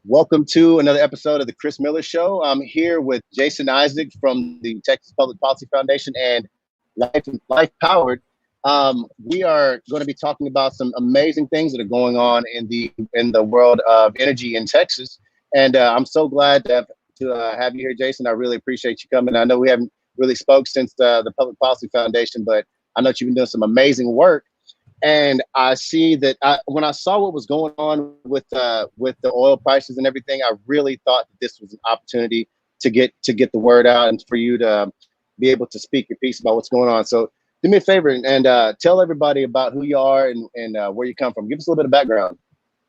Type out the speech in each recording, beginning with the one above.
Welcome to another episode of the Chris Miller Show. I'm here with Jason Isaac from the Texas Public Policy Foundation and Life Powered. We are going to be talking about some amazing things that are going on in the world of energy in Texas. And I'm so glad to have you here, Jason. I really appreciate you coming. I know we haven't really spoke since the Public Policy Foundation, but I know you've been doing some amazing work. And I see that when I saw what was going on with the oil prices and everything, I really thought that this was an opportunity to get the word out and for you to be able to speak your piece about what's going on. So do me a favor and tell everybody about who you are and where you come from. Give us a little bit of background.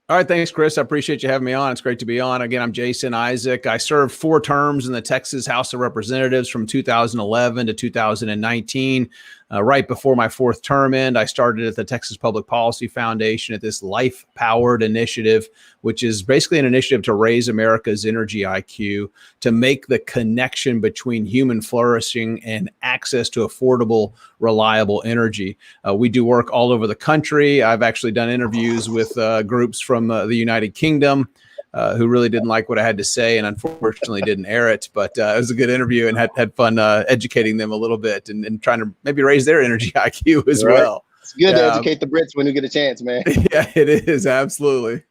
All right. Thanks, Chris. I appreciate you having me on. It's great to be on. Again, I'm Jason Isaac. I served 4 terms in the Texas House of Representatives from 2011 to 2019. Right before my 4th term ended, I started at the Texas Public Policy Foundation at this Life Powered initiative, which is basically an initiative to raise America's energy IQ, to make the connection between human flourishing and access to affordable, reliable energy. We do work all over the country. I've actually done interviews with groups from the United Kingdom who really didn't like what I had to say and unfortunately didn't air it. But it was a good interview and had fun educating them a little bit and trying to maybe raise their energy IQ as well. It's good to educate the Brits when you get a chance, man. Yeah, it is. Absolutely.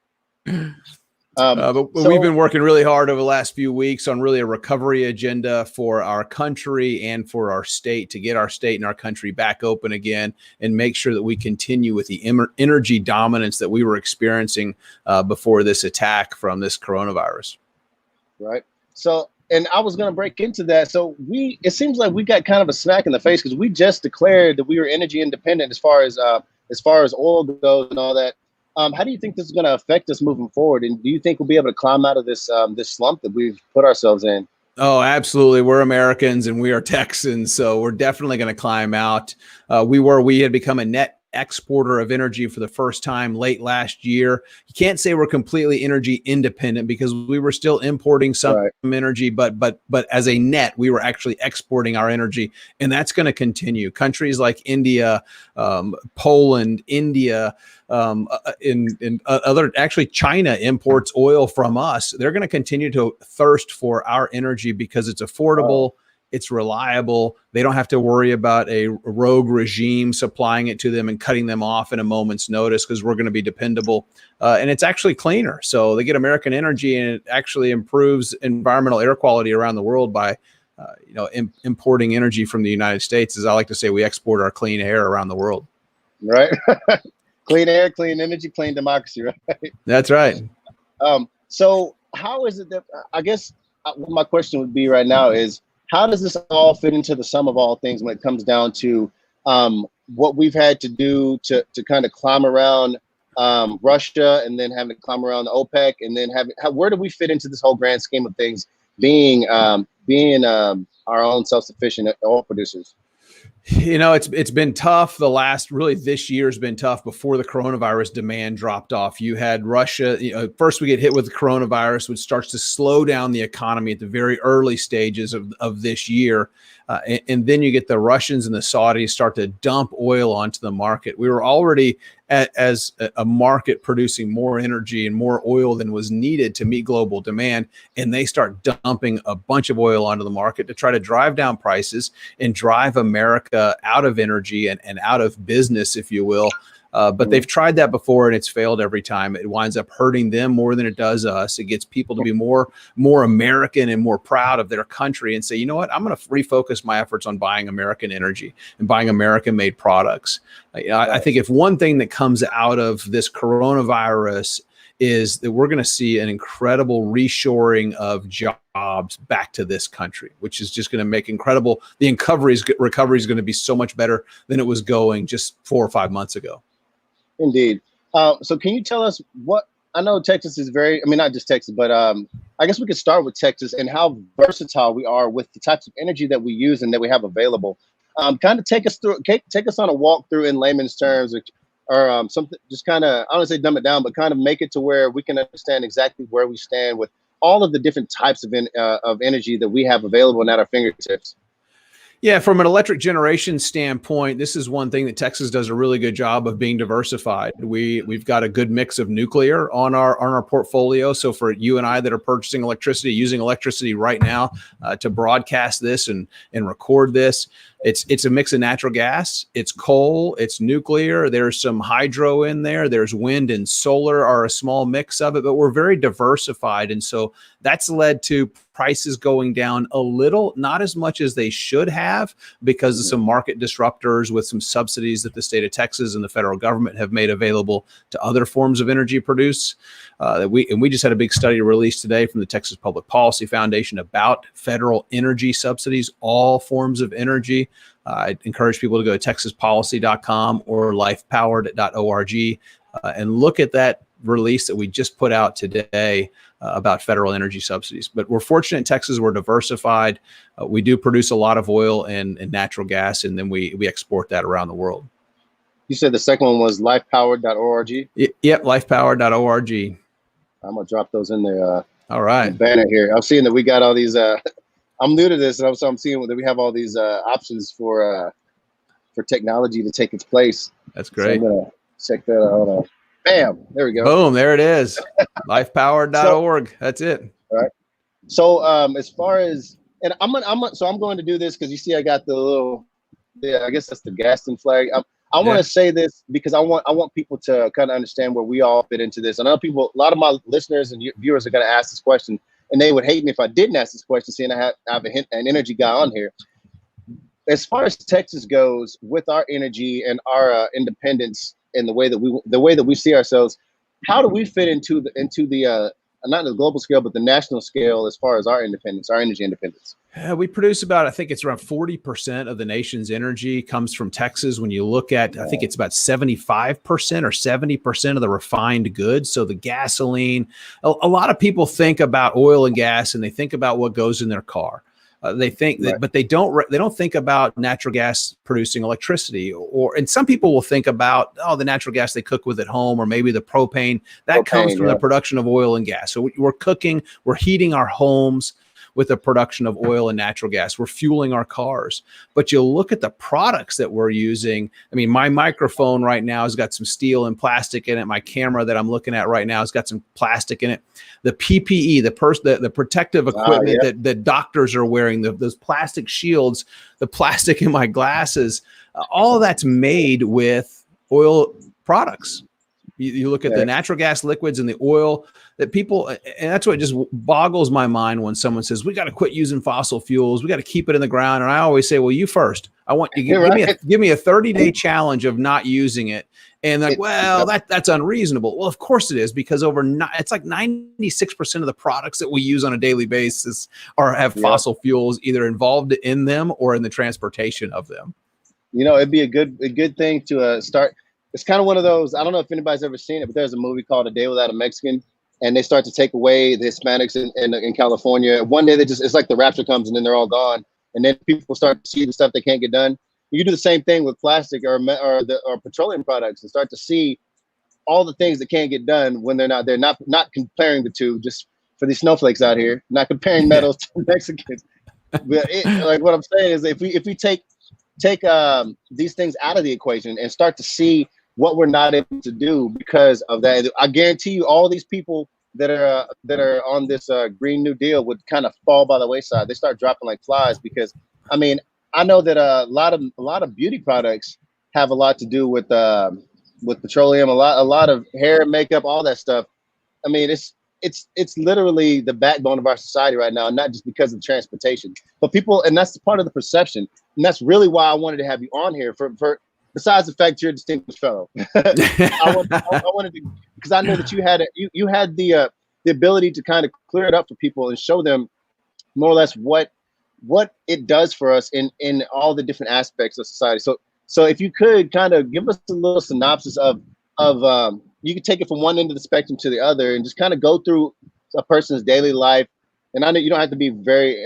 But we've been working really hard over the last few weeks on really a recovery agenda for our country and for our state to get our state and our country back open again and make sure that we continue with the energy dominance that we were experiencing before this attack from this coronavirus. Right. So, and I was going to break into that. So it seems like we got kind of a smack in the face because we just declared that we were energy independent as far as oil goes and all that. How do you think this is going to affect us moving forward? And do you think we'll be able to climb out of this slump that we've put ourselves in? Oh, absolutely. We're Americans and we are Texans, so we're definitely going to climb out. We had become a net exporter of energy for the first time late last year. You can't say we're completely energy independent because we were still importing some energy, but as a net, we were actually exporting our energy, and that's going to continue. Countries like India, Poland, India, actually China imports oil from us. They're going to continue to thirst for our energy because it's affordable. Wow. It's reliable. They don't have to worry about a rogue regime supplying it to them and cutting them off in a moment's notice because we're going to be dependable. And it's actually cleaner. So they get American energy and it actually improves environmental air quality around the world by importing energy from the United States. As I like to say, we export our clean air around the world. Right. Clean air, clean energy, clean democracy, right? That's right. So how is it that, I guess what my question would be right now is, how does this all fit into the sum of all things when it comes down to what we've had to do to kind of climb around Russia and then having to climb around the OPEC and then where do we fit into this whole grand scheme of things being our own self-sufficient oil producers? It's been tough. This year's been tough. Before the coronavirus demand dropped off, you had Russia. First we get hit with the coronavirus, which starts to slow down the economy at the very early stages of this year. And then you get the Russians and the Saudis start to dump oil onto the market. We were already as a market producing more energy and more oil than was needed to meet global demand. And they start dumping a bunch of oil onto the market to try to drive down prices and drive America out of energy and out of business, if you will. But they've tried that before and it's failed every time. It winds up hurting them more than it does us. It gets people to be more American and more proud of their country and say, you know what, I'm going to refocus my efforts on buying American energy and buying American made products. I think if one thing that comes out of this coronavirus is that we're going to see an incredible reshoring of jobs back to this country, which is just going to make incredible. The recovery is going to be so much better than it was going just 4 or 5 months ago. Indeed. So can you tell us I know Texas is not just Texas, but I guess we could start with Texas and how versatile we are with the types of energy that we use and that we have available. Kind of take us on a walk through in layman's terms or something, just kind of, I don't want to say dumb it down, but kind of make it to where we can understand exactly where we stand with all of the different types of energy that we have available and at our fingertips. Yeah, from an electric generation standpoint, this is one thing that Texas does a really good job of being diversified. We've got a good mix of nuclear on our portfolio. So for you and I that are purchasing electricity, using electricity right now to broadcast this and record this, it's a mix of natural gas, it's coal, it's nuclear. There's some hydro in there. There's wind and solar are a small mix of it, but we're very diversified, and so that's led to prices going down a little, not as much as they should have, because of some market disruptors with some subsidies that the state of Texas and the federal government have made available to other forms of energy produce. We just had a big study released today from the Texas Public Policy Foundation about federal energy subsidies, all forms of energy. I encourage people to go to texaspolicy.com or lifepowered.org and look at that release that we just put out today about federal energy subsidies. But we're fortunate in Texas, we're diversified. We do produce a lot of oil and natural gas, and then we export that around the world. You said the second one was lifepowered.org? Yep, lifepowered.org. I'm going to drop those in there. All right. The banner here. I'm seeing that we got all these. I'm new to this, and so I'm seeing that we have all these options for technology to take its place. That's great. So I'm going to check that out. Bam, there we go. Boom, there it is. Lifepowered.org. That's it. All right. So as far as, and I'm going to do this because you see I got the little, I guess that's the Gaston flag. I want to say this because I want people to kind of understand where we all fit into this. I know a lot of my listeners and viewers are going to ask this question, and they would hate me if I didn't ask this question, seeing I have an energy guy on here. As far as Texas goes, with our energy and our independence and the way that we see ourselves, how do we fit into the not the global scale, but the national scale as far as our independence, our energy independence? We produce about, I think it's around 40% of the nation's energy comes from Texas. When you look at, I think it's about 75% or 70% of the refined goods. So the gasoline, a lot of people think about oil and gas and they think about what goes in their car. They think that, but they don't think about natural gas producing electricity, and some people will think about, the natural gas they cook with at home, or maybe the propane that comes from the production of oil and gas. So we're heating our homes with the production of oil and natural gas. We're fueling our cars. But you look at the products that we're using. I mean, my microphone right now has got some steel and plastic in it. My camera that I'm looking at right now has got some plastic in it. The PPE, the protective equipment that doctors are wearing, those plastic shields, the plastic in my glasses, all of that's made with oil products. You look at the natural gas liquids and the oil that people, and that's what just boggles my mind when someone says, we got to quit using fossil fuels. We got to keep it in the ground. And I always say, well, you first. I want you to give me a 30-day challenge of not using it. And like, well, that's unreasonable. Well, of course it is, because it's like 96% of the products that we use on a daily basis have fossil fuels either involved in them or in the transportation of them. It'd be a good thing to start. It's kind of one of those, I don't know if anybody's ever seen it, but there's a movie called A Day Without a Mexican, and they start to take away the Hispanics in California. One day it's like the rapture comes and then they're all gone. And then people start to see the stuff they can't get done. You do the same thing with plastic or petroleum products and start to see all the things that can't get done when they're not comparing the two, just for these snowflakes out here, not comparing metals to Mexicans. But like what I'm saying is if we take these things out of the equation and start to see what we're not able to do because of that, I guarantee you all these people that are on this Green New Deal would kind of fall by the wayside. They start dropping like flies because, I mean, I know that a lot of beauty products have a lot to do with petroleum, a lot of hair and makeup, all that stuff. I mean, it's literally the backbone of our society right now, not just because of transportation, but people, and that's part of the perception. And that's really why I wanted to have you on here for besides the fact you're a distinguished fellow. I wanted to, because I know that you had the ability to kind of clear it up for people and show them more or less what it does for us in all the different aspects of society. So if you could kind of give us a little synopsis of you could take it from one end of the spectrum to the other and just kind of go through a person's daily life. And I know you don't have to be very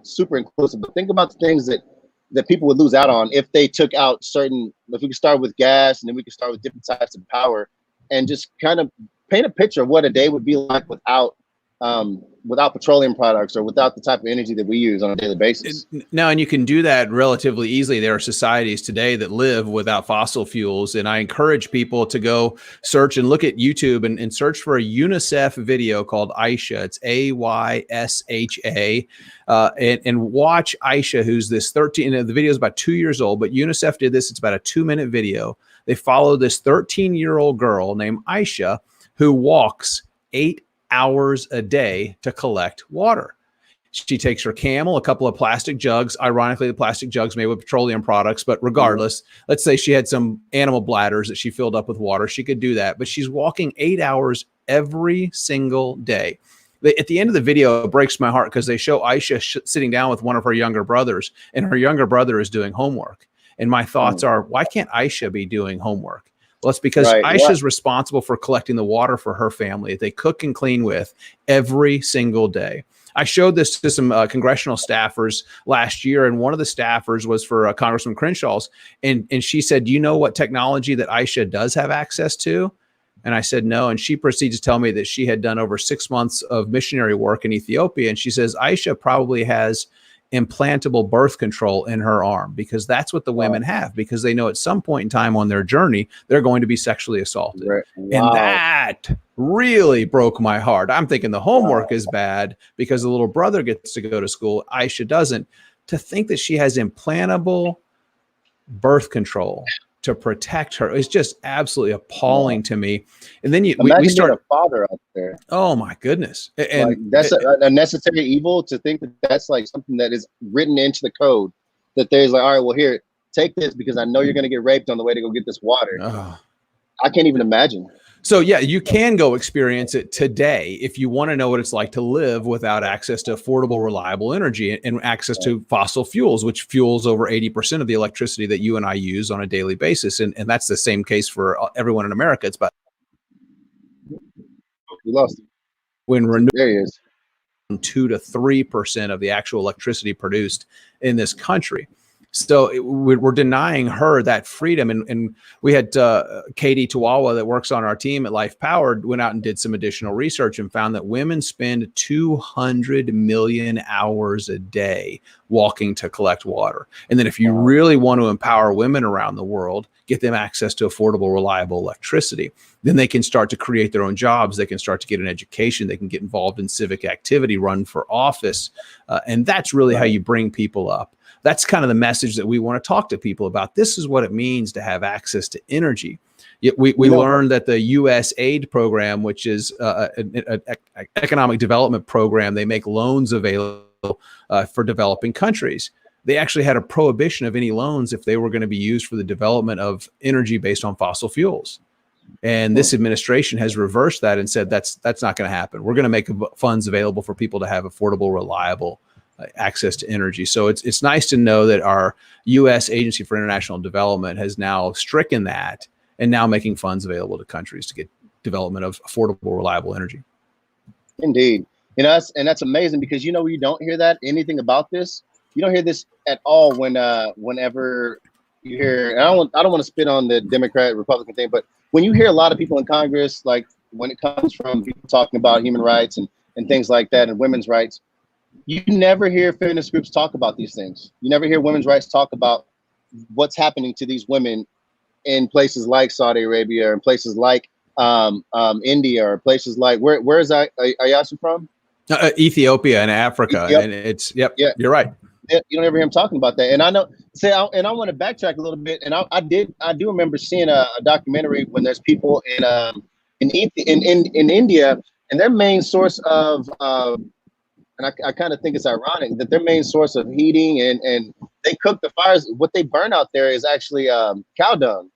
super inclusive, but think about the things that people would lose out on if they took out certain, if we could start with gas and then we could start with different types of power and just kind of paint a picture of what a day would be like without without petroleum products or without the type of energy that we use on a daily basis. No, and you can do that relatively easily. There are societies today that live without fossil fuels. And I encourage people to go search and look at YouTube and search for a UNICEF video called Aisha. It's AYSHA. And watch Aisha, who's this 13, the video is about 2 years old, but UNICEF did this. It's about a 2-minute video. They follow this 13-year-old girl named Aisha who walks 8 hours a day to collect water. She takes her camel, a couple of plastic jugs. Ironically, the plastic jugs made with petroleum products, but regardless, let's say she had some animal bladders that she filled up with water. She could do that, but she's walking 8 hours every single day. At the end of the video, it breaks my heart because they show Aisha sitting down with one of her younger brothers, and her younger brother is doing homework. And my thoughts are, why can't Aisha be doing homework? Well, it's because Aisha's responsible for collecting the water for her family that they cook and clean with every single day. I showed this to some congressional staffers last year, and one of the staffers was for Congressman Crenshaw's, and she said, do you know what technology that Aisha does have access to? And I said, no. And she proceeds to tell me that she had done over 6 months of missionary work in Ethiopia. And she says, Aisha probably has implantable birth control in her arm because that's what the women have, because they know at some point in time on their journey, they're going to be sexually assaulted. And that really broke my heart. I'm thinking the homework is bad because the little brother gets to go to school. Aisha doesn't. To think that she has implantable birth control to protect her is just absolutely appalling to me. And then we start a father out there. Oh my goodness. And like, that's a necessary evil to think that that's like something that is written into the code, that there's like, all right, well, here, take this because I know you're going to get raped on the way to go get this water. I can't even imagine. So yeah, you can go experience it today if you want to know what it's like to live without access to affordable, reliable energy and access to fossil fuels, which fuels over 80% of the electricity that you and I use on a daily basis. And that's the same case for everyone in America. It's about we lost it. When renewable, there he is. 2 to 3% of the actual electricity produced in this country. So we're denying her that freedom. And we had Katie Tawawa that works on our team at Life Powered went out and did some additional research and found that women spend 200 million hours a day walking to collect water. And then if you really want to empower women around the world, get them access to affordable, reliable electricity, then they can start to create their own jobs. They can start to get an education. They can get involved in civic activity, run for office. And that's really how you bring people up. That's kind of the message that we want to talk to people about. This is what it means to have access to energy. Yet we learned that the U.S. aid program, which is an economic development program, they make loans available for developing countries. They actually had a prohibition of any loans if they were going to be used for the development of energy based on fossil fuels. And this administration has reversed that and said that's not going to happen. We're going to make funds available for people to have affordable, reliable access to energy. So it's nice to know that our U.S. Agency for International Development has now stricken that and now making funds available to countries to get development of affordable, reliable energy. Indeed. You know, that's amazing because, you know, you don't hear anything about this. You don't hear this at all whenever you hear, and I don't want to spit on the Democrat Republican thing, but when you hear a lot of people in Congress, like when it comes from people talking about human rights and things like that and women's rights, you never hear feminist groups talk about these things. You never hear women's rights talk about what's happening to these women in places like Saudi Arabia and places like India or places like where is Ayasu from? Ethiopia and Africa. And it's you're right. You don't ever hear him talking about that. And I know, and I want to backtrack a little bit. And I do remember seeing a documentary when there's people in India, and their main source of and I kind of think it's ironic that their main source of heating and they cook the fires. What they burn out there is actually cow dung.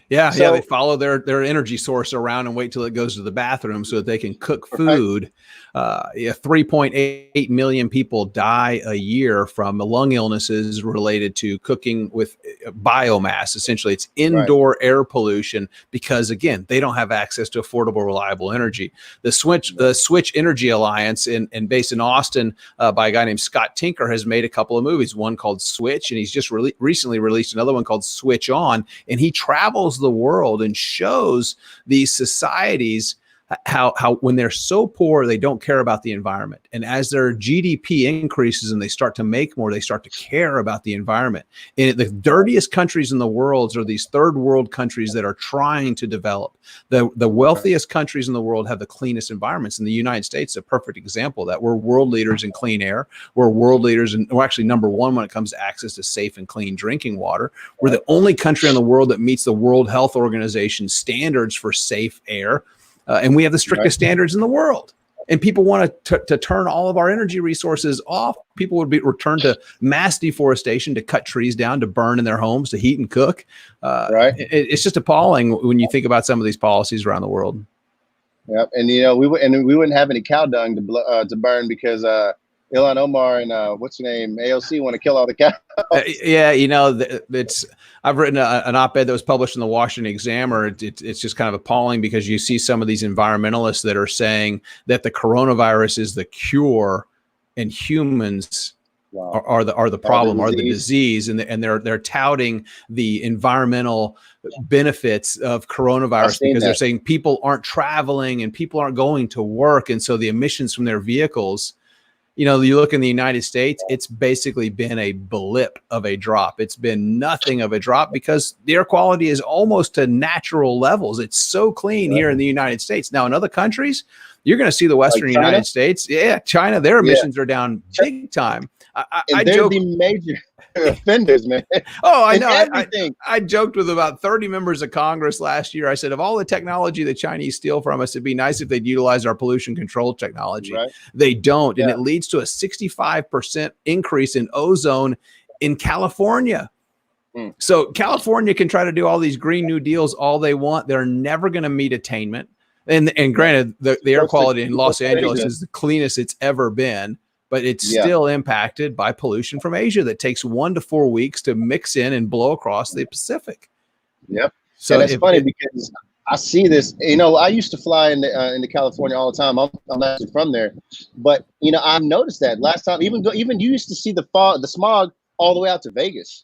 Yeah, they follow their energy source around and wait till it goes to the bathroom so that they can cook food. 3.8 million people die a year from lung illnesses related to cooking with biomass. Essentially, it's indoor air pollution because, again, they don't have access to affordable, reliable energy. The Switch Energy Alliance, based in Austin by a guy named Scott Tinker, has made a couple of movies, one called Switch, and he's just recently released another one called Switch On, and he travels the world and shows these societies how when they're so poor, they don't care about the environment. And as their GDP increases and they start to make more, they start to care about the environment. And the dirtiest countries in the world are these third world countries that are trying to develop. The wealthiest countries in the world have the cleanest environments. And the United States is a perfect example of that. We're world leaders in clean air. We're world leaders, and we're actually number one when it comes to access to safe and clean drinking water. We're the only country in the world that meets the World Health Organization standards for safe air. And we have the strictest standards in the world. And people want to turn all of our energy resources off. People would be returned to mass deforestation, to cut trees down, to burn in their homes, to heat and cook. It's just appalling when you think about some of these policies around the world. Yep, and we wouldn't have any cow dung to burn because Ilhan Omar and what's her name, AOC, want to kill all the cows. I've written an op-ed that was published in the Washington Examiner. It's just kind of appalling because you see some of these environmentalists that are saying that the coronavirus is the cure and humans are the problem, are the disease, and they're touting the environmental benefits of coronavirus because they're saying people aren't traveling and people aren't going to work, and so the emissions from their vehicles. You look in the United States, it's basically been a blip of a drop. It's been nothing of a drop because the air quality is almost to natural levels. It's so clean here in the United States. Now, in other countries, you're going to see the Western United States. Yeah, China, their emissions are down big time. I joke. The major offenders, man. Oh, I know. I joked with about 30 members of Congress last year. I said, of all the technology the Chinese steal from us, it'd be nice if they'd utilize our pollution control technology. They don't. And it leads to a 65% increase in ozone in California. So California can try to do all these Green New Deals all they want. They're never going to meet attainment. And granted, the air quality in Los Angeles is the cleanest it's ever been. But it's still impacted by pollution from Asia that takes 1 to 4 weeks to mix in and blow across the Pacific. Yep. So it's funny because I see this. I used to fly into California all the time. I'm actually from there, but I've noticed that last time. Even you used to see the smog all the way out to Vegas,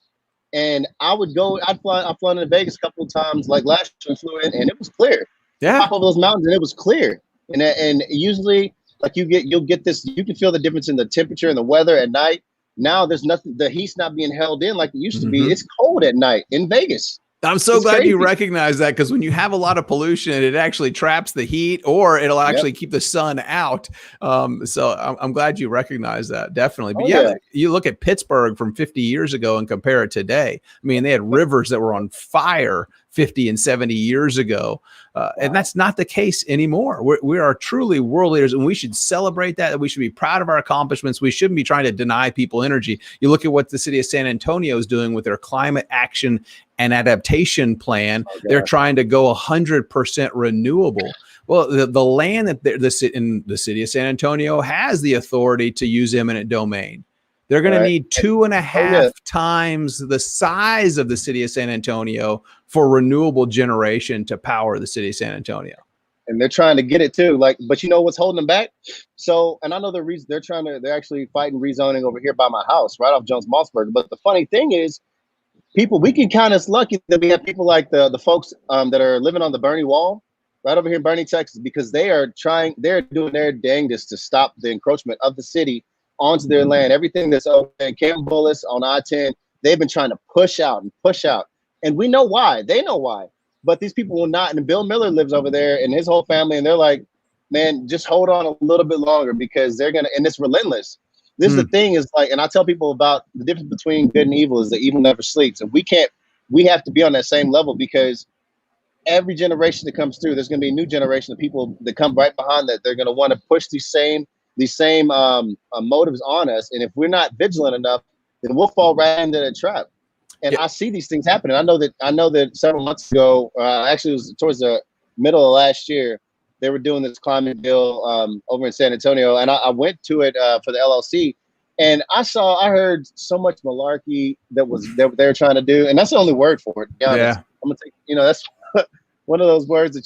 and I've flown into Vegas a couple of times. Like last year, I flew in, and it was clear. Top of those mountains, and it was clear. And usually. Like you'll get this, you can feel the difference in the temperature and the weather at night. Now there's nothing, the heat's not being held in like it used to be. It's cold at night in Vegas. I'm so glad you recognize that, because when you have a lot of pollution, it actually traps the heat, or it'll actually keep the sun out. So I'm glad you recognize that. Definitely. But you look at Pittsburgh from 50 years ago and compare it today. I mean, they had rivers that were on fire 50 and 70 years ago. And that's not the case anymore. We are truly world leaders, and we should celebrate that. We should be proud of our accomplishments. We shouldn't be trying to deny people energy. You look at what the city of San Antonio is doing with their climate action and adaptation plan. They're trying to go 100% renewable. Well, the land that the city of San Antonio has the authority to use eminent domain. They're going to need 2.5 times the size of the city of San Antonio for renewable generation to power the city of San Antonio. And they're trying to get it too. But you know what's holding them back? So, and I know the reason they're actually fighting rezoning over here by my house, right off Jones Mossberg. But the funny thing is, we can count us lucky that we have people like the folks that are living on the Bernie Wall, right over here in Bernie, Texas, because they're doing their dangest to stop the encroachment of the city onto their land. Everything that's open, Cam Bullis on I-10, they've been trying to push out. And we know why. They know why. But these people will not. And Bill Miller lives over there and his whole family, and they're like, man, just hold on a little bit longer, because they're going to, and it's relentless. This is the thing is and I tell people about the difference between good and evil is that evil never sleeps. And we have to be on that same level, because every generation that comes through, there's going to be a new generation of people that come right behind that. They're going to want to push these same motives on us. And if we're not vigilant enough, then we'll fall right into that trap. And I see these things happening. I know that several months ago, actually it was towards the middle of last year, they were doing this climate bill over in San Antonio. And I went to it for the LLC, and I heard so much malarkey that they're trying to do. And that's the only word for it, to be honest. I'm gonna take, that's one of those words that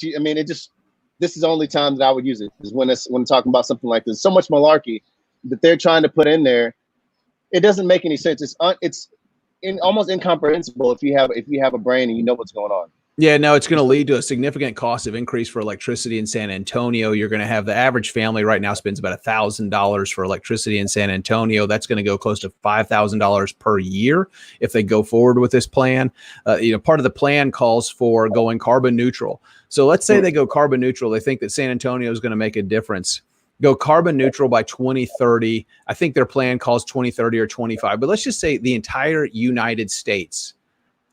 this is the only time that I would use it, is when talking about something like this. So much malarkey that they're trying to put in there. It doesn't make any sense. It's almost incomprehensible if you have a brain and you know what's going on. Yeah, no, it's going to lead to a significant cost of increase for electricity in San Antonio. You're going to have the average family right now spends about $1,000 for electricity in San Antonio. That's going to go close to $5,000 per year if they go forward with this plan. Part of the plan calls for going carbon neutral. So let's say they go carbon neutral. They think that San Antonio is going to make a difference. Go carbon neutral by 2030. I think their plan calls 2030 or 25, but let's just say the entire United States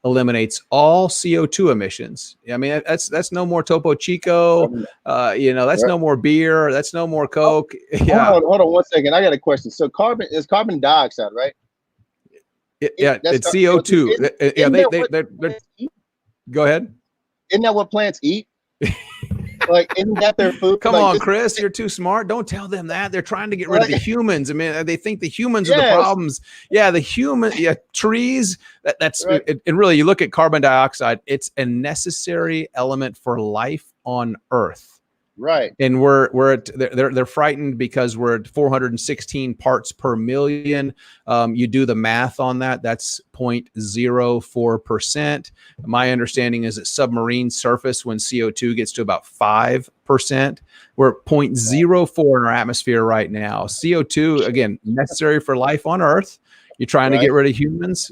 eliminates all CO2 emissions. I mean, that's no more Topo Chico. That's no more beer. That's no more Coke. Yeah. Hold on 1 second. I got a question. So carbon is carbon dioxide, right? It's CO2. Go ahead. Isn't that what plants eat? Like, isn't that their food? Come on, Chris, you're too smart. Don't tell them that. They're trying to get rid of the humans. I mean, they think the humans are the problems. Yeah, trees. That's right. And really, you look at carbon dioxide, it's a necessary element for life on Earth. Right. And they're frightened because we're at 416 parts per million. You do the math on that, that's 0.04%. My understanding is that submarine surface, when CO2 gets to about 5%, we're at 0.04 in our atmosphere right now. CO2, again, necessary for life on Earth. You're trying to get rid of humans,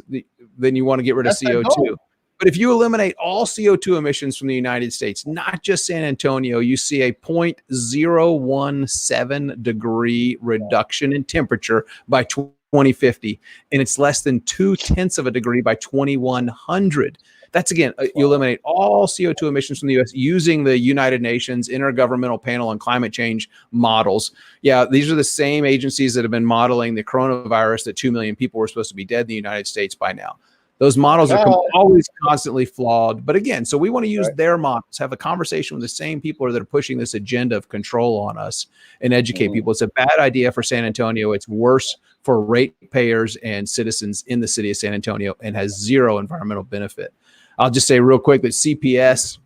then you want to get rid of CO2. But if you eliminate all CO2 emissions from the United States, not just San Antonio, you see a 0.017 degree reduction in temperature by 2050. And it's less than 0.2 of a degree by 2100. That's, again, you eliminate all CO2 emissions from the U.S. using the United Nations Intergovernmental Panel on Climate Change models. Yeah, these are the same agencies that have been modeling the coronavirus, that 2 million people were supposed to be dead in the United States by now. Those models are always constantly flawed. But again, so we want to use their models, have a conversation with the same people that are pushing this agenda of control on us and educate people. It's a bad idea for San Antonio. It's worse for ratepayers and citizens in the city of San Antonio and has zero environmental benefit. I'll just say real quick that CPS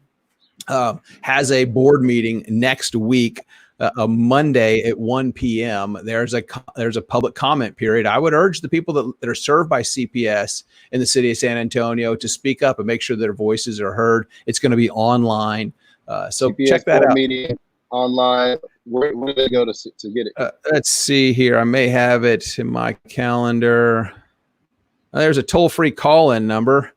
has a board meeting next week, a Monday at 1 p.m. There's a public comment period. I would urge the people that are served by CPS in the city of San Antonio to speak up and make sure that their voices are heard. It's going to be online. So CPS check that out. Meeting online. Where do they go to get it? Let's see here. I may have it in my calendar. There's a toll-free call-in number.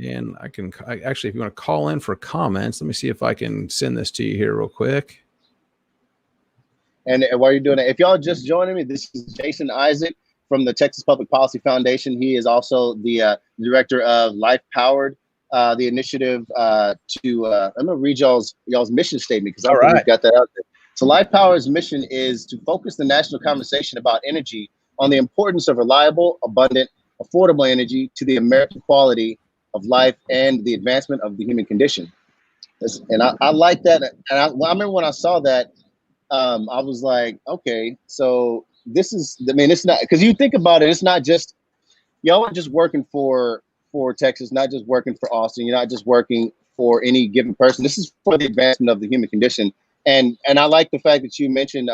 And actually, if you want to call in for comments, let me see if I can send this to you here real quick. And while you're doing that, if y'all just joining me, this is Jason Isaac from the Texas Public Policy Foundation. He is also the director of Life Powered, the initiative I'm going to read y'all's mission statement because I think we've got that out there. So Life Powered's mission is to focus the national conversation about energy on the importance of reliable, abundant, affordable energy to the American quality of life and the advancement of the human condition. And I like that. And I remember when I saw that, I was like, okay, so this is, I mean, it's not, because you think about it, it's not just, y'all are just working for Texas, not just working for Austin. You're not just working for any given person. This is for the advancement of the human condition. And I like the fact that you mentioned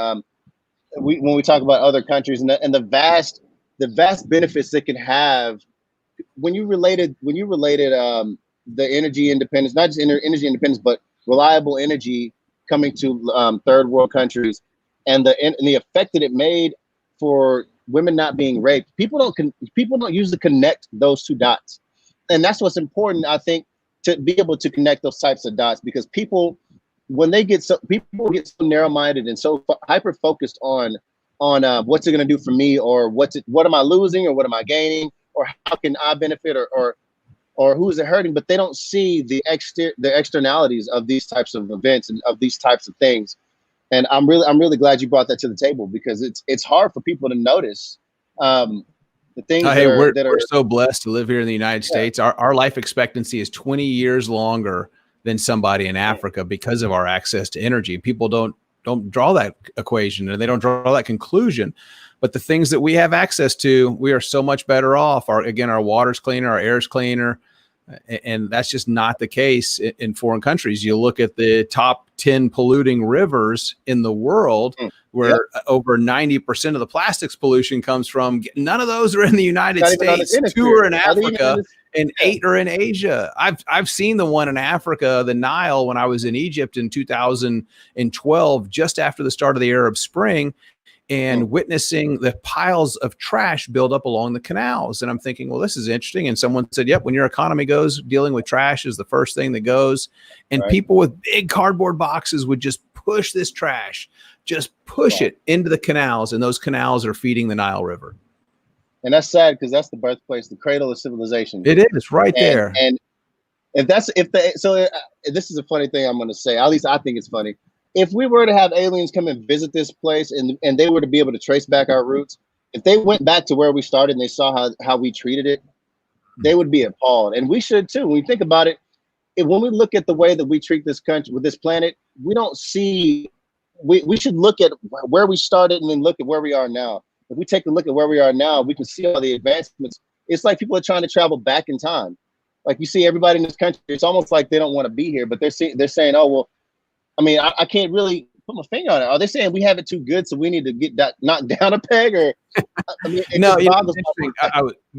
when we talk about other countries and the vast benefits that can have when you related the energy independence, not just energy independence, but reliable energy coming to third world countries, and the effect that it made for women not being raped. People don't usually connect those two dots, and that's what's important, I think, to be able to connect those types of dots, because people get so narrow-minded and so hyper focused on what's it going to do for me, or what am I losing, or what am I gaining, or how can I benefit, or who is it hurting? But they don't see the externalities of these types of events and of these types of things. And I'm really glad you brought that to the table, because it's hard for people to notice the things. We're so blessed to live here in the United States. Our life expectancy is 20 years longer than somebody in Africa because of our access to energy. People don't draw that equation, and they don't draw that conclusion. But the things that we have access to, we are so much better off. Our water's cleaner, our air's cleaner. And that's just not the case in foreign countries. You look at the top 10 polluting rivers in the world, where over 90% of the plastics pollution comes from. None of those are in the United States. 2 are in Africa. and 8 are in Asia. I've seen the one in Africa, the Nile, when I was in Egypt in 2012, just after the start of the Arab Spring, and witnessing the piles of trash build up along the canals. And I'm thinking, well, this is interesting. And someone said, yep, when your economy goes, dealing with trash is the first thing that goes. And people with big cardboard boxes would just push this trash, just push it into the canals. And those canals are feeding the Nile River. And that's sad, because that's the birthplace, the cradle of civilization. It is right there. And this is a funny thing I'm going to say, at least I think it's funny. If we were to have aliens come and visit this place, and they were to be able to trace back our roots, if they went back to where we started and they saw how we treated it, they would be appalled. And we should too. When we think about it, when we look at the way that we treat this country, with this planet, we don't see, we should look at where we started and then look at where we are now. If we take a look at where we are now, we can see all the advancements. It's like people are trying to travel back in time. Like, you see everybody in this country, it's almost like they don't want to be here, but they're saying, oh, well, I mean, I can't really put my finger on it. Are they saying we have it too good, so we need to get that knocked down a peg? Or I mean, no,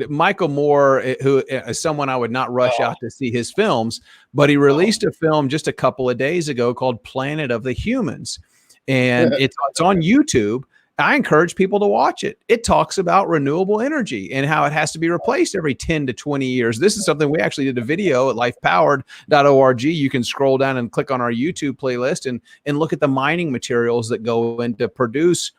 Michael Moore, who is someone I would not rush out to see his films, but he released a film just a couple of days ago called Planet of the Humans, and it's on YouTube. I encourage people to watch it. It talks about renewable energy and how it has to be replaced every 10 to 20 years. This is something we actually did a video at lifepowered.org. You can scroll down and click on our YouTube playlist and look at the mining materials that go into produce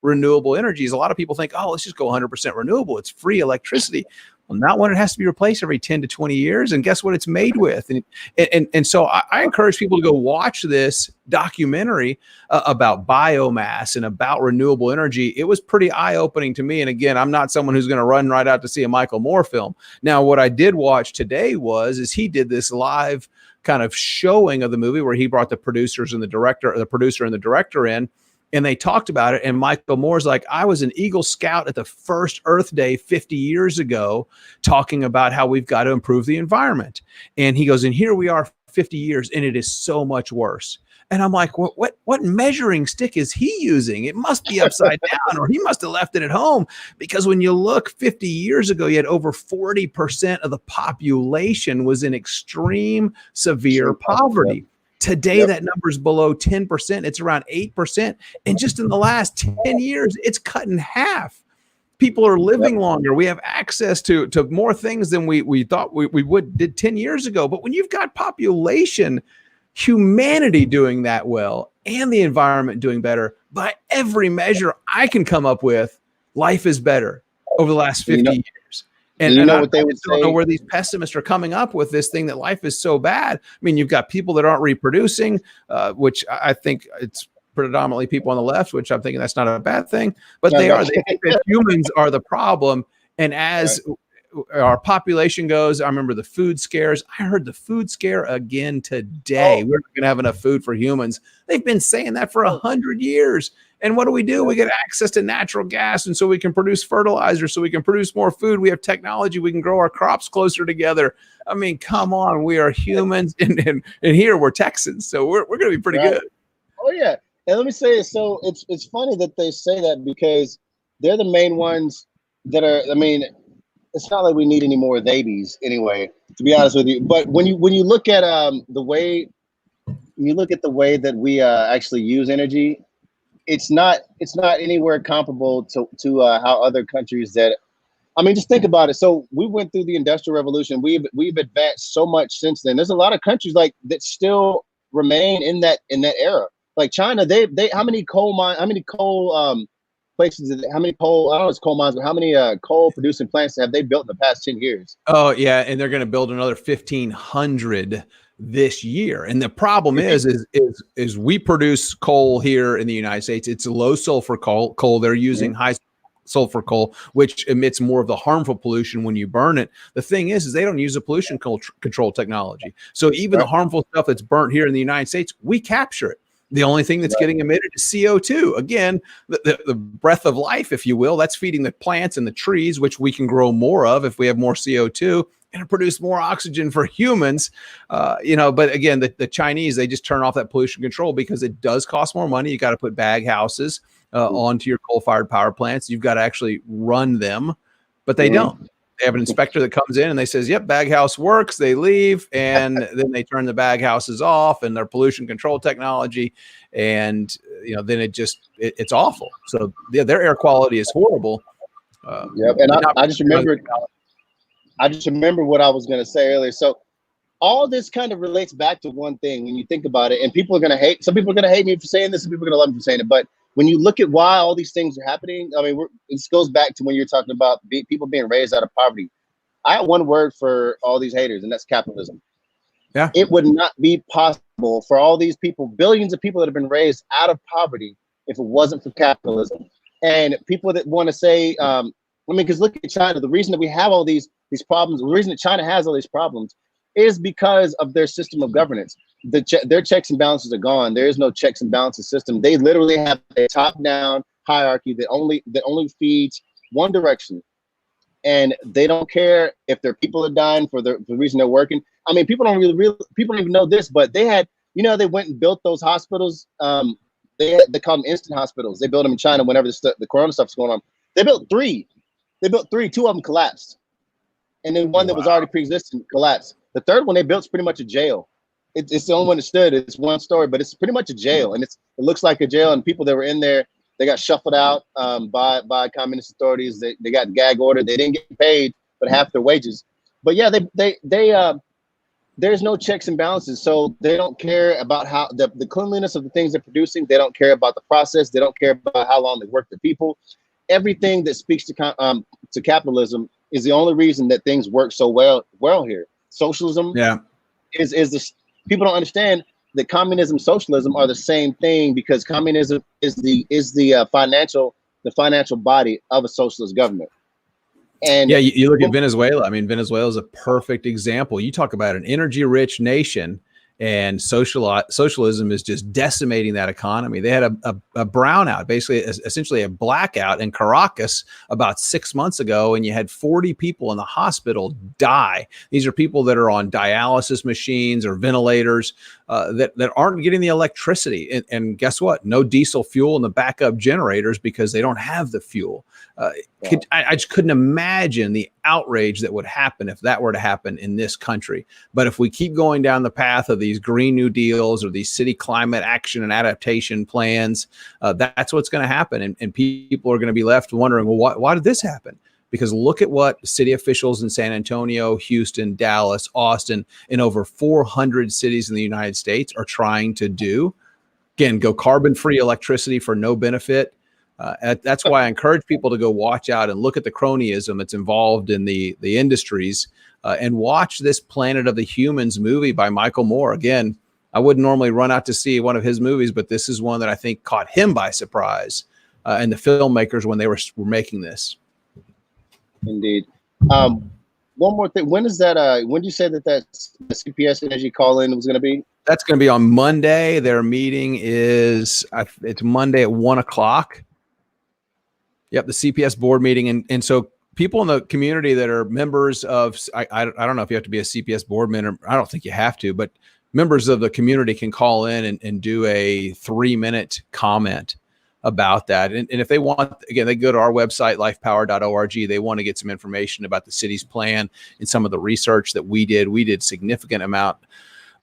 renewable energies. A lot of people think, oh, let's just go 100% renewable. It's free electricity. Well, not when it has to be replaced every 10 to 20 years. And guess what it's made with? And so I encourage people to go watch this documentary about biomass and about renewable energy. It was pretty eye-opening to me. And again, I'm not someone who's going to run right out to see a Michael Moore film. Now, what I did watch today is he did this live kind of showing of the movie where he brought the producer and the director in. And they talked about it. And Michael Moore's like, I was an Eagle Scout at the first Earth Day 50 years ago, talking about how we've got to improve the environment. And he goes, and here we are 50 years, and it is so much worse. And I'm like, what measuring stick is he using? It must be upside down, or he must have left it at home. Because when you look 50 years ago, you had over 40% of the population was in extreme severe poverty. Today, that number is below 10%. It's around 8%. And just in the last 10 years, it's cut in half. People are living longer. We have access to more things than we thought we did 10 years ago. But when you've got population, humanity doing that well, and the environment doing better, by every measure I can come up with, life is better over the last 50 years. And you know what they would say? I don't know where these pessimists are coming up with this thing that life is so bad. I mean, you've got people that aren't reproducing, which I think it's predominantly people on the left, which I'm thinking that's not a bad thing, but they think that humans are the problem. And as our population goes, I remember the food scares. I heard the food scare again today. We're not going to have enough food for humans. They've been saying that for 100 years. And what do? We get access to natural gas, and so we can produce fertilizer, so we can produce more food. We have technology. We can grow our crops closer together. I mean, come on. We are humans, and here we're Texans, so we're going to be pretty good. Oh, yeah. And let me say it. So it's funny that they say that, because they're the main ones that are, I mean, it's not like we need any more babies anyway, to be honest with you. But when you look at the way that we actually use energy, it's not anywhere comparable to how other countries that, I mean, just think about it. So we went through the Industrial Revolution. We've advanced so much since then. There's a lot of countries like that still remain in that era. Like China, they how many coal places, how many coal, I don't know if it's coal mines, but how many coal producing plants have they built in the past 10 years? Oh yeah, and they're going to build another 1,500 this year. And the problem is we produce coal here in the United States. It's low sulfur coal. They're using high sulfur coal, which emits more of the harmful pollution when you burn it. The thing is they don't use a pollution control technology. So even the harmful stuff that's burnt here in the United States, we capture it. The only thing that's getting emitted is CO2. Again, the breath of life, if you will, that's feeding the plants and the trees, which we can grow more of if we have more CO2 and produce more oxygen for humans. But again, the Chinese, they just turn off that pollution control because it does cost more money. You got to put bag houses onto your coal-fired power plants. You've got to actually run them, but they don't. They have an inspector that comes in and they says, yep, bag house works. They leave and then they turn the bag houses off and their pollution control technology. And, then it's awful. So yeah, their air quality is horrible. Yep. And I just remember what I was going to say earlier. So all this kind of relates back to one thing when you think about it, and people are going to hate, some people are going to hate me for saying this, some people are going to love me for saying it. But when you look at why all these things are happening, I mean, this goes back to when you're talking about people being raised out of poverty. I have one word for all these haters, and that's capitalism. Yeah. It would not be possible for all these people, billions of people that have been raised out of poverty, if it wasn't for capitalism. And people that want to say, because look at China, the reason that we have all these problems, the reason that China has all these problems is because of their system of governance. Their checks and balances are gone. There is no checks and balances system. They literally have a top-down hierarchy that only feeds one direction. And they don't care if their people are dying for the reason they're working. I mean, people don't even know this, but they had, they went and built those hospitals. They call them instant hospitals. They built them in China whenever the corona stuff's going on. They built three. Two of them collapsed. And then one that was already pre-existing collapsed. The third one they built is pretty much a jail. It's the only one that stood. It's one story, but it's pretty much a jail. And it looks like a jail. And people that were in there, they got shuffled out by communist authorities. They got gag ordered. They didn't get paid but half their wages. But yeah, there's no checks and balances. So they don't care about how the cleanliness of the things they're producing. They don't care about the process. They don't care about how long they work the people. Everything that speaks to capitalism is the only reason that things work so well here. Socialism is the people don't understand that communism, socialism are the same thing, because communism is the financial body of a socialist government. And yeah, you look at Venezuela. I mean, Venezuela is a perfect example. You talk about an energy-rich nation, and socialism is just decimating that economy. They had a brownout, basically, essentially a blackout in Caracas about 6 months ago, and you had 40 people in the hospital die. These are people that are on dialysis machines or ventilators that aren't getting the electricity. And guess what? No diesel fuel in the backup generators because they don't have the fuel. I just couldn't imagine the outrage that would happen if that were to happen in this country. But if we keep going down the path of these Green New Deals or these city climate action and adaptation plans, that's what's going to happen. And people are going to be left wondering, well, why did this happen? Because look at what city officials in San Antonio, Houston, Dallas, Austin, and over 400 cities in the United States are trying to do. Again, go carbon-free electricity for no benefit. That's why I encourage people to go watch out and look at the cronyism that's involved in the industries and watch this Planet of the Humans movie by Michael Moore. Again, I wouldn't normally run out to see one of his movies, but this is one that I think caught him by surprise and the filmmakers when they were making this. Indeed. One more thing. When is that? When did you say that the CPS Energy call-in was going to be? That's going to be on Monday. Their meeting is it's Monday at 1:00. Yep, the CPS board meeting. And so people in the community that are members of, I don't know if you have to be a CPS board member. I don't think you have to, but members of the community can call in and do a 3-minute comment about that. And if they want, again, they go to our website, lifepower.org. They want to get some information about the city's plan and some of the research that we did. We did significant amount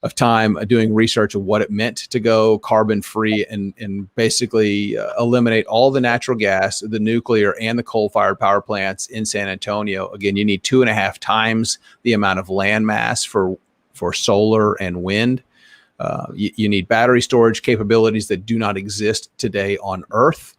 of time doing research of what it meant to go carbon free and basically eliminate all the natural gas, the nuclear and the coal fired power plants in San Antonio. Again, you need 2.5 times the amount of land mass for solar and wind. You need battery storage capabilities that do not exist today on Earth.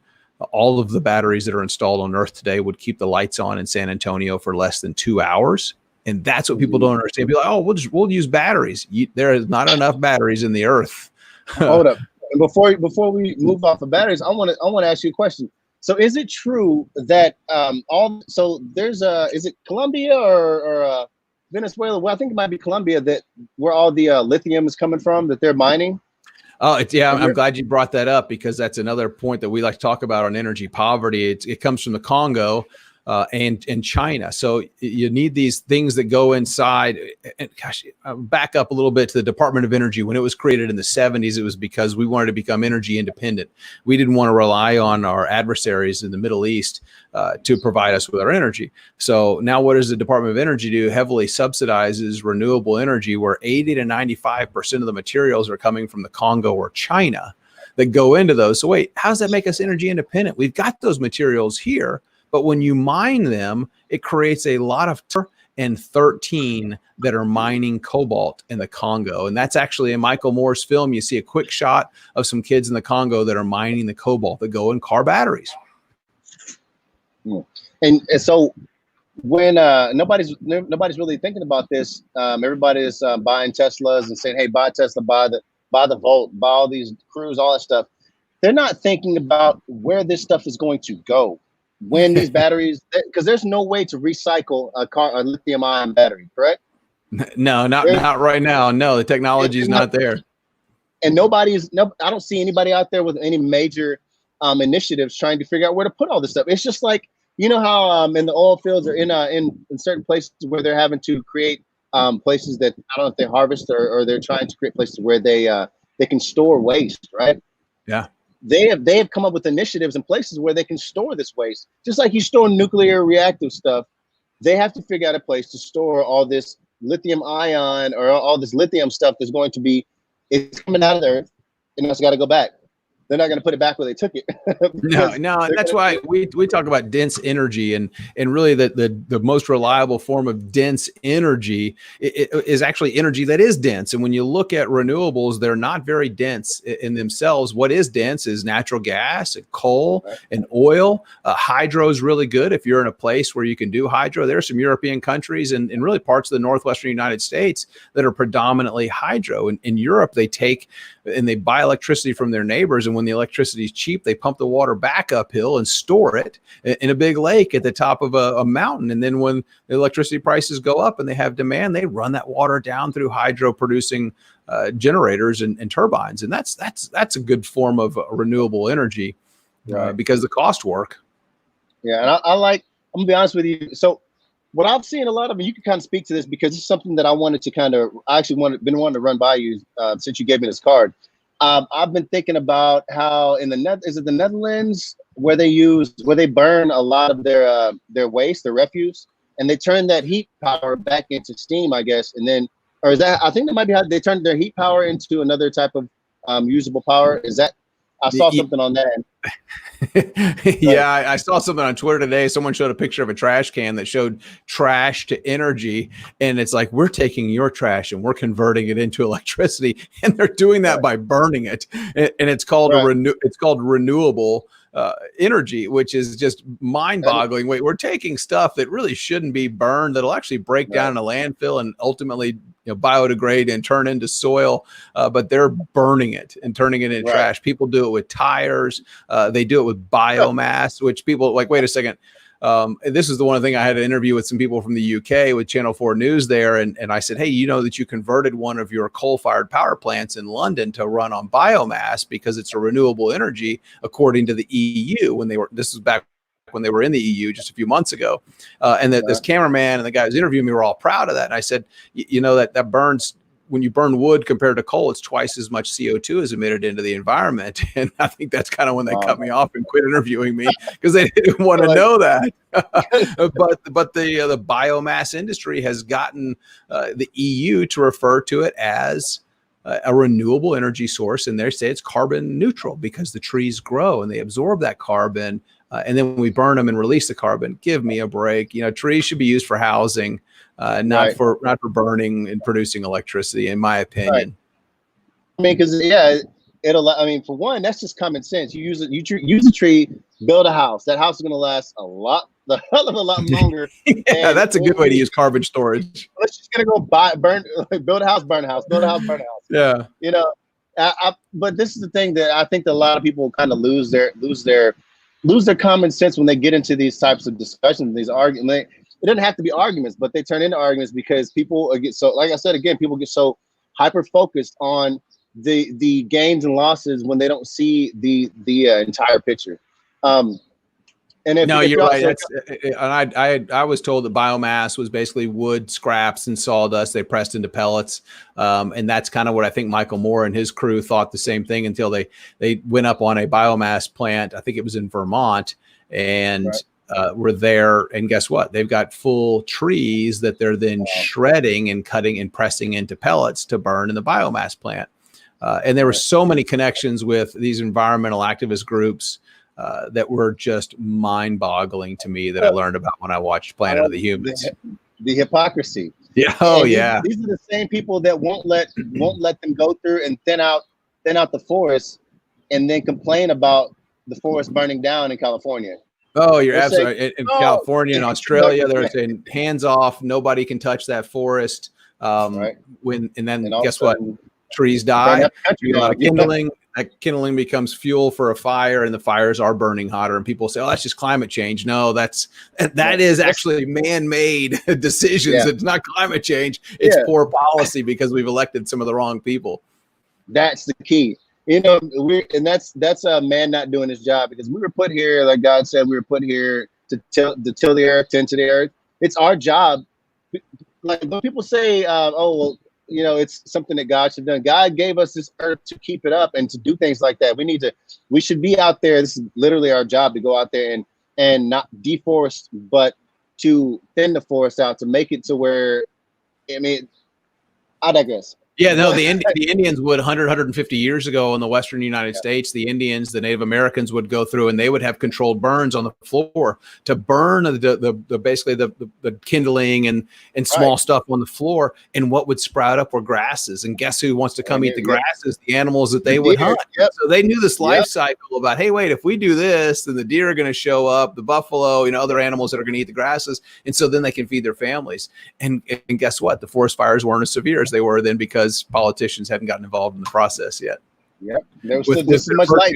All of the batteries that are installed on Earth today would keep the lights on in San Antonio for less than 2 hours. And that's what people don't understand. Be like, oh, we'll use batteries. There is not enough batteries in the Earth. Hold up. And before we move off of batteries, I want to ask you a question. So is it true that is it Colombia or Venezuela? Well, I think it might be Colombia where all the lithium is coming from that they're mining. Oh, yeah. I'm glad you brought that up because that's another point that we like to talk about on energy poverty. It comes from the Congo. and China. So you need these things that go inside. And gosh, I'll back up a little bit to the Department of Energy. When it was created in the 70s, it was because we wanted to become energy independent. We didn't want to rely on our adversaries in the Middle East to provide us with our energy. So now what does the Department of Energy do? Heavily subsidizes renewable energy, where 80 to 95% of the materials are coming from the Congo or China that go into those. So wait, how does that make us energy independent? We've got those materials here, but when you mine them, it creates a lot of and 13 that are mining cobalt in the Congo. And that's actually in Michael Moore's film. You see a quick shot of some kids in the Congo that are mining the cobalt that go in car batteries. And so when nobody's really thinking about this, everybody's buying Teslas and saying, hey, buy Tesla, buy the Volt, buy all these Cruise, all that stuff. They're not thinking about where this stuff is going to go. When these batteries, because there's no way to recycle a lithium ion battery, correct? No, not right now. No, the technology is not there. And I don't see anybody out there with any major initiatives trying to figure out where to put all this stuff. It's just like, you know how in the oil fields or in certain places where they're having to create places that, I don't know if they harvest or they're trying to create places where they can store waste, right? Yeah. They have come up with initiatives and places where they can store this waste. Just like you store nuclear reactive stuff, they have to figure out a place to store all this lithium ion or all this lithium stuff that's going to be, it's coming out of the earth and it's got to go back. They're not going to put it back where they took it. No, that's why we talk about dense energy, and really the most reliable form of dense energy is actually energy that is dense. And when you look at renewables, they're not very dense in themselves. What is dense is natural gas and coal and oil. Hydro is really good if you're in a place where you can do hydro. There are some European countries and really parts of the northwestern United States that are predominantly hydro. In Europe, they take and they buy electricity from their neighbors, and when the electricity is cheap, they pump the water back uphill and store it in a big lake at the top of a mountain. And then when the electricity prices go up and they have demand, they run that water down through hydro producing generators and turbines. And that's a good form of renewable energy because the cost work. Yeah, and I'm gonna be honest with you. So what I've seen a lot of, and you can kind of speak to this because it's something that I wanted to been wanting to run by you since you gave me this card. I've been thinking about how in the Netherlands where they burn a lot of their waste, their refuse, and they turn that heat power back into steam, I guess, and then, or is that, I think that might be how they turn their heat power into another type of usable power. Is that, I saw something on that. Yeah, I saw something on Twitter today. Someone showed a picture of a trash can that showed trash to energy. And it's like, we're taking your trash and we're converting it into electricity. And they're doing that by burning it. And it's called renewable energy, which is just mind-boggling. Wait, we're taking stuff that really shouldn't be burned, that'll actually break down in a landfill and ultimately biodegrade and turn into soil, but they're burning it and turning it into trash. People do it with tires. They do it with biomass, which people like, wait a second. This is the one thing I had an interview with some people from the UK with Channel 4 News there. And I said, hey, you know that you converted one of your coal-fired power plants in London to run on biomass because it's a renewable energy, according to the EU. This is back when they were in the EU just a few months ago. And that this cameraman and the guy who was interviewing me were all proud of that. And I said, you know, that burns, when you burn wood compared to coal, it's twice as much CO2 is emitted into the environment. And I think that's kind of when they cut me off and quit interviewing me because they didn't want to know that. but the biomass industry has gotten the EU to refer to it as a renewable energy source. And they say it's carbon neutral because the trees grow and they absorb that carbon. And then when we burn them and release the carbon, give me a break. You know, trees should be used for housing, not for burning and producing electricity, in my opinion. I mean, because I mean, for one, that's just common sense. You use a tree, build a house. That house is going to last a hell of a lot longer. That's a good way to use carbon storage. Let's just gonna go build a house, burn a house, build a house, burn a house. Yeah, you know. But this is the thing that I think that a lot of people kind of lose their common sense when they get into these types of discussions, these arguments. It doesn't have to be arguments, but they turn into arguments because people get so, like I said, again, people get so hyper focused on the gains and losses when they don't see the entire picture. And if, No, if you're y'all, right. so That's and I was told that biomass was basically wood scraps and sawdust they pressed into pellets, and that's kind of what I think Michael Moore and his crew thought the same thing until they went up on a biomass plant. I think it was in Vermont, and right. were there. And guess what? They've got full trees that they're then shredding and cutting and pressing into pellets to burn in the biomass plant. And there were so many connections with these environmental activist groups that were just mind-boggling to me that I learned about when I watched Planet of the Humans. The hypocrisy. Yeah. Oh, And yeah. these are the same people that won't let them go through and thin out the forest, and then complain about the forest burning down in California. Oh, you're They'll say, absolutely in "No, California and Australia. They're saying hands off. Nobody can touch that forest. right." And then And all of a guess what? sudden, Trees burn die. up the country You get a lot down. of kindling. That kindling becomes fuel for a fire, and the fires are burning hotter. And people say, "Oh, that's just climate change." No, that is actually man-made decisions. Yeah. It's not climate change. It's Yeah. poor policy because we've elected some of the wrong people. That's the key. That's a man not doing his job, because we were put here, like God said, we were put here to till the earth, tend to the earth. It's our job. Like when people say, "Oh, well, it's something that God should have done." God gave us this earth to keep it up and to do things like that. We should be out there. This is literally our job, to go out there and not deforest, but to thin the forest out, to make it to where, I mean, I digress. Yeah, no, the Indians would 150 years ago in the Western United States, the Indians, the Native Americans would go through and they would have controlled burns on the floor to burn basically the kindling and small stuff on the floor. And what would sprout up were grasses. And guess who wants to come eat the grasses? The animals that they would hunt. Yep. So they knew this life cycle about, hey, wait, if we do this, then the deer are going to show up, the buffalo, other animals that are going to eat the grasses. And so then they can feed their families. And guess what? The forest fires weren't as severe as they were then because politicians hadn't gotten involved in the process yet. Yep, there's so much light.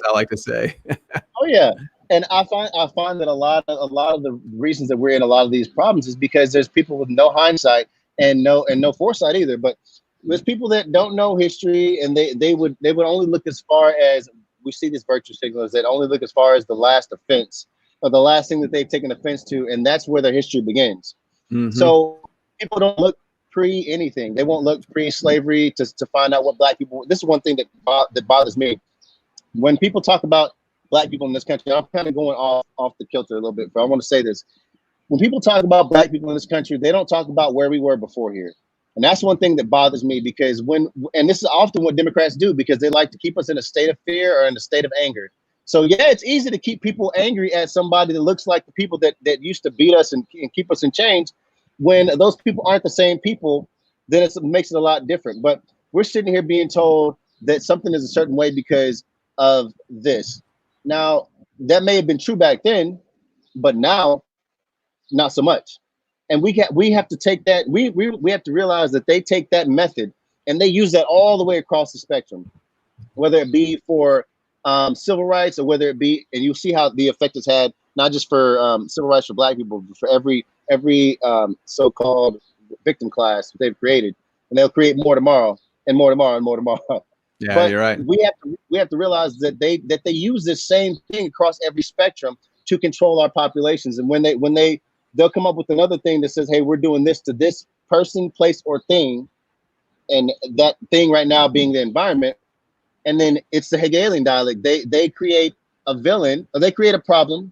I like to say. Oh yeah, and I find that a lot of the reasons that we're in a lot of these problems is because there's people with no hindsight and no foresight either. But there's people that don't know history, and they would only look as far as, we see these virtue signalers that only look as far as the last offense or the last thing that they've taken offense to, and that's where their history begins. Mm-hmm. So people don't look pre anything. They won't look pre-slavery to find out what Black people. This is one thing that bothers me when people talk about Black people in this country. I'm kind of going off the kilter a little bit, but I want to say this: when people talk about Black people in this country, they don't talk about where we were before here, and that's one thing that bothers me, because and this is often what Democrats do, because they like to keep us in a state of fear or in a state of anger. So yeah, it's easy to keep people angry at somebody that looks like the people that used to beat us and keep us in chains. When those people aren't the same people, then it makes it a lot different. But we're sitting here being told that something is a certain way because of this. Now, that may have been true back then, but now, not so much. And we have to take that. We have to realize that they take that method and they use that all the way across the spectrum, whether it be for civil rights, or whether it be, and you'll see how the effect it's had, not just for civil rights for Black people, but for every so-called victim class that they've created, and they'll create more tomorrow and more tomorrow and more tomorrow. Yeah, but you're right. We have to realize that they use this same thing across every spectrum to control our populations. And when they'll come up with another thing that says, hey, we're doing this to this person, place, or thing, and that thing right now being the environment. And then it's the Hegelian dialect. They create a villain, or they create a problem.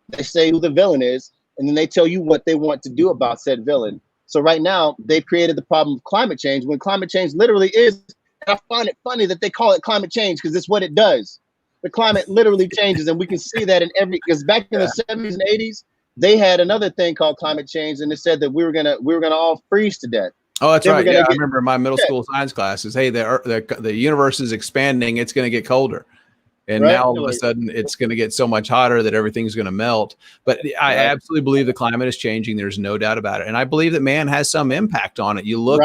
They say who the villain is, and then they tell you what they want to do about said villain. So right now, they've created the problem of climate change, when climate change literally is, and I find it funny that they call it climate change, because it's what it does. The climate literally changes, and we can see that because back in the 70s and 80s, they had another thing called climate change, and it said that we were gonna all freeze to death. Oh, that's right. Yeah, I remember in my middle school science classes, hey, the universe is expanding. It's going to get colder. And now all of a sudden it's going to get so much hotter that everything's going to melt. But I absolutely believe the climate is changing. There's no doubt about it. And I believe that man has some impact on it. You look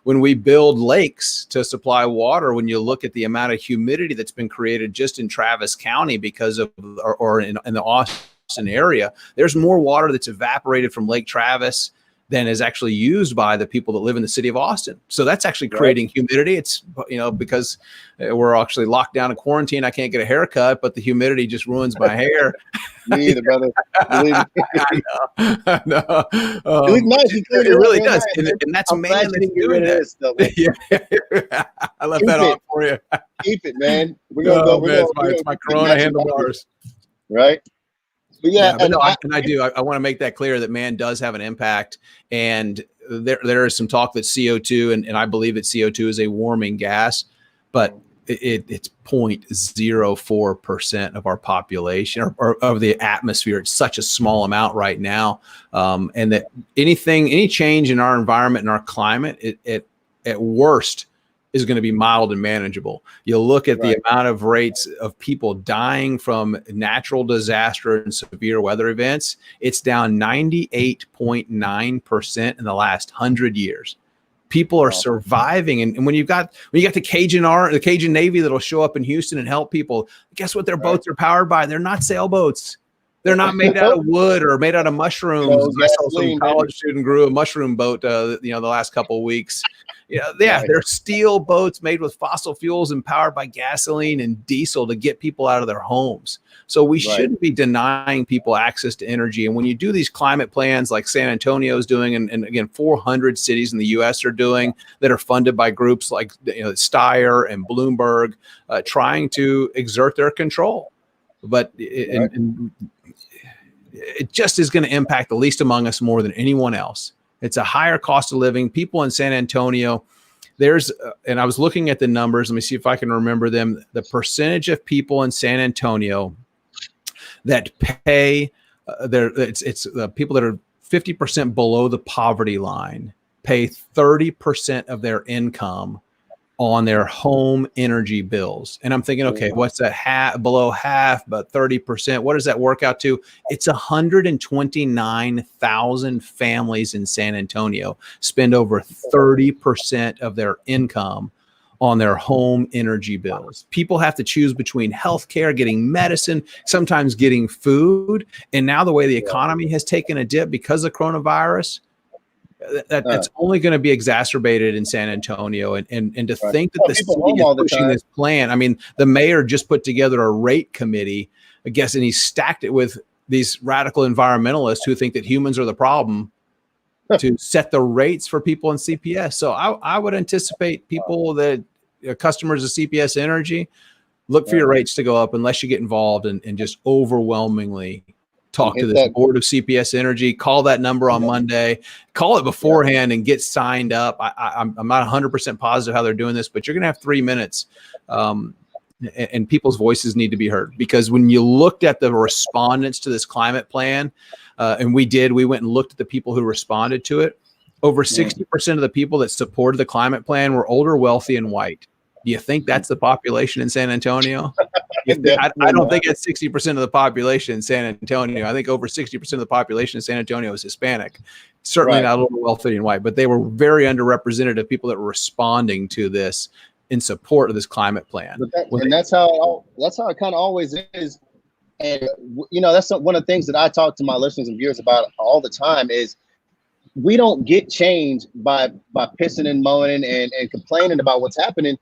when we build lakes to supply water, when you look at the amount of humidity that's been created just in Travis County because of, or in the Austin area, there's more water that's evaporated from Lake Travis than is actually used by the people that live in the city of Austin. So that's actually creating humidity. It's, because we're actually locked down in quarantine, I can't get a haircut, but the humidity just ruins my hair. Me either, brother. Believe me. I know. It was nice. You It cleared it up really real does. nice, And, man. and that's I'm man glad you that's didn't get doing rid of that. this stuff, man. Yeah. I left Keep that on it. for you. Keep it, man. We're gonna go. Oh We're man, gonna. We're it's gonna my keep it Corona natural, handlebars. right? But yeah, Yeah, but and no, I do. I want to make that clear that man does have an impact, and there is some talk that CO2, and I believe that CO2 is a warming gas, but it's 0.04% of our population or of the atmosphere. It's such a small amount right now, and that any change in our environment and our climate, it at worst is going to be mild and manageable. You look at the amount of rates of people dying from natural disaster and severe weather events, it's down 98.9% in the last 100 years. People are surviving. And when you got the Cajun Navy that'll show up in Houston and help people, guess what their boats are powered by? They're not sailboats. They're not made out of wood or made out of mushrooms. I saw some college student grew a mushroom boat, the last couple of weeks. They're steel boats made with fossil fuels and powered by gasoline and diesel to get people out of their homes. So we shouldn't be denying people access to energy. And when you do these climate plans like San Antonio is doing, and again, 400 cities in the U.S. are doing that are funded by groups like Steyer and Bloomberg, trying to exert their control. But it just is going to impact the least among us more than anyone else. It's a higher cost of living. People in San Antonio, and I was looking at the numbers. Let me see if I can remember them. The percentage of people in San Antonio that pay, it's people that are 50% below the poverty line pay 30% of their income on their home energy bills. And I'm thinking, okay, what's that below half, but 30%? What does that work out to? It's 129,000 families in San Antonio spend over 30% of their income on their home energy bills. People have to choose between healthcare, getting medicine, sometimes getting food. And now the way the economy has taken a dip because of coronavirus, that's only going to be exacerbated in San Antonio. And to think that the city is pushing this plan. I mean, the mayor just put together a rate committee, I guess, and he stacked it with these radical environmentalists who think that humans are the problem to set the rates for people in CPS. So I would anticipate people that customers of CPS Energy, look for your rates to go up unless you get involved and just overwhelmingly talk to this board of CPS Energy. Call that number on Monday. Call it beforehand and get signed up. I'm not 100% positive how they're doing this, but you're going to have 3 minutes. And people's voices need to be heard, because when you looked at the respondents to this climate plan, and we went and looked at the people who responded to it, over 60% of the people that supported the climate plan were older, wealthy, and white. Do you think that's the population in San Antonio? I don't think it's 60% of the population in San Antonio. I think over 60% of the population in San Antonio is Hispanic. Certainly not older, wealthy, and white, but they were very underrepresented of people that were responding to this in support of this climate plan. That's how it kind of always is. And that's one of the things that I talk to my listeners and viewers about all the time is we don't get change by pissing and moaning and complaining about what's happening,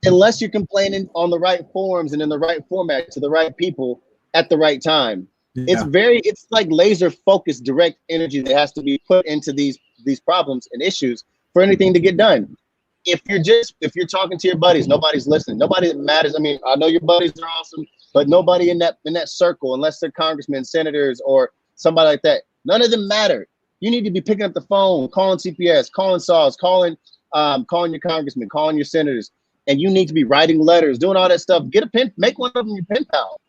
unless you're complaining on the right forums and in the right format to the right people at the right time. It's like laser focused direct energy that has to be put into these problems and issues for anything to get done. If you're talking to your buddies, nobody's listening. Nobody that matters. I mean, I know your buddies are awesome, but nobody in that circle, unless they're congressmen, senators, or somebody like that, none of them matter. You need to be picking up the phone, calling CPS, calling SAWS, calling your congressmen, calling your senators, and you need to be writing letters, doing all that stuff. Get a pen, make one of them your pen pal.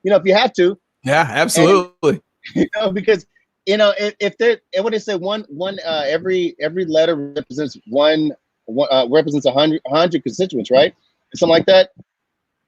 If you have to. Yeah, absolutely. And, because if they what they say, every letter represents represents 100 constituents, right? Something like that.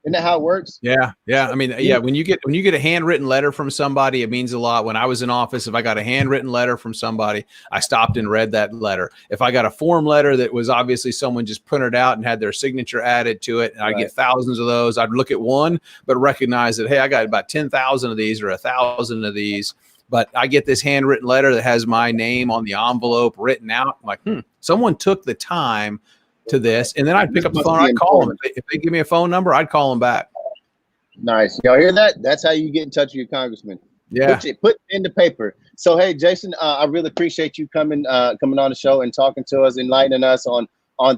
Isn't that how it works? Yeah. I mean, when you get a handwritten letter from somebody, it means a lot. When I was in office, if I got a handwritten letter from somebody, I stopped and read that letter. If I got a form letter that was obviously someone just printed out and had their signature added to it, and I get thousands of those, I'd look at one, but recognize that, hey, I got about 10,000 of these or 1,000 of these. But I get this handwritten letter that has my name on the envelope written out. I'm like, someone took the time to this. And then I'd pick up the phone, I'd call them. If they give me a phone number, I'd call them back. Nice. Y'all hear that? That's how you get in touch with your congressman. Yeah. Put pen to paper. So hey, Jason, I really appreciate you coming on the show and talking to us, enlightening us on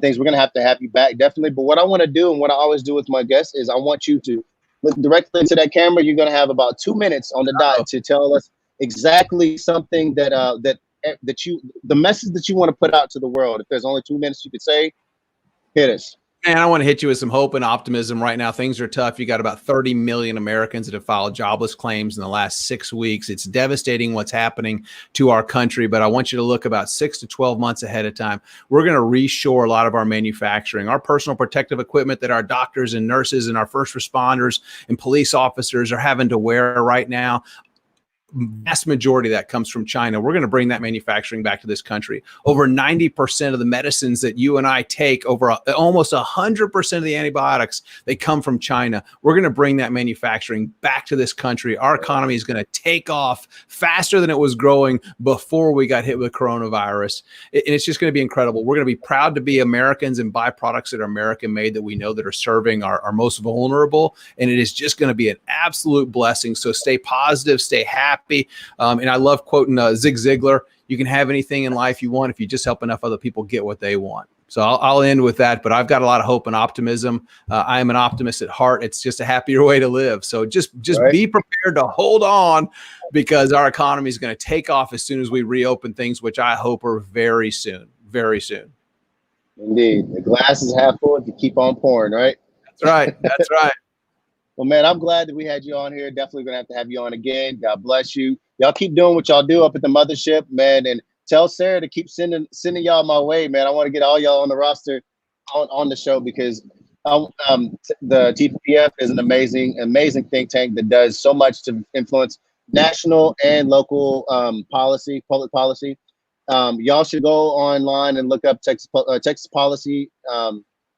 things. We're gonna have to have you back definitely. But what I want to do and what I always do with my guests is I want you to look directly into that camera. You're gonna have about 2 minutes on the dot to tell us exactly something that you the message that you want to put out to the world. If there's only 2 minutes, you could say, hit us. Man, I want to hit you with some hope and optimism right now. Things are tough. You got about 30 million Americans that have filed jobless claims in the last 6 weeks. It's devastating what's happening to our country, but I want you to look about 6 to 12 months ahead of time. We're going to reshore a lot of our manufacturing, our personal protective equipment that our doctors and nurses and our first responders and police officers are having to wear right now. Vast majority of that comes from China. We're going to bring that manufacturing back to this country. Over 90% of the medicines that you and I take, almost 100% of the antibiotics, they come from China. We're going to bring that manufacturing back to this country. Our economy is going to take off faster than it was growing before we got hit with coronavirus. And it's just going to be incredible. We're going to be proud to be Americans and buy products that are American made that we know that are serving our most vulnerable. And it is just going to be an absolute blessing. So stay positive, stay happy. And I love quoting Zig Ziglar. You can have anything in life you want if you just help enough other people get what they want. So I'll end with that, but I've got a lot of hope and optimism. I am an optimist at heart. It's just a happier way to live. So just right. Be prepared to hold on, because our economy is going to take off as soon as we reopen things, which I hope are very soon, very soon. Indeed. The glass is half full to keep on pouring, right? That's right. That's right. Well, man, I'm glad that we had you on here. Definitely going to have you on again. God bless you. Y'all keep doing what y'all do up at the mothership, man. And tell Sarah to keep sending y'all my way, man. I want to get all y'all on the roster on the show, because the TPPF is an amazing think tank that does so much to influence national and local policy, public policy. Y'all should go online and look up Texas Policy,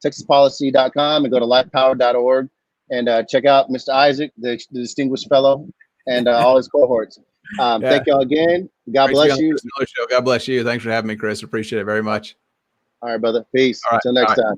TexasPolicy.com, and go to lifepower.org. And check out Mr. Isaac, the distinguished fellow, and all his cohorts. Thank y'all again. God bless you. God bless you. Thanks for having me, Chris. Appreciate it very much. All right, brother. Peace. Until next time.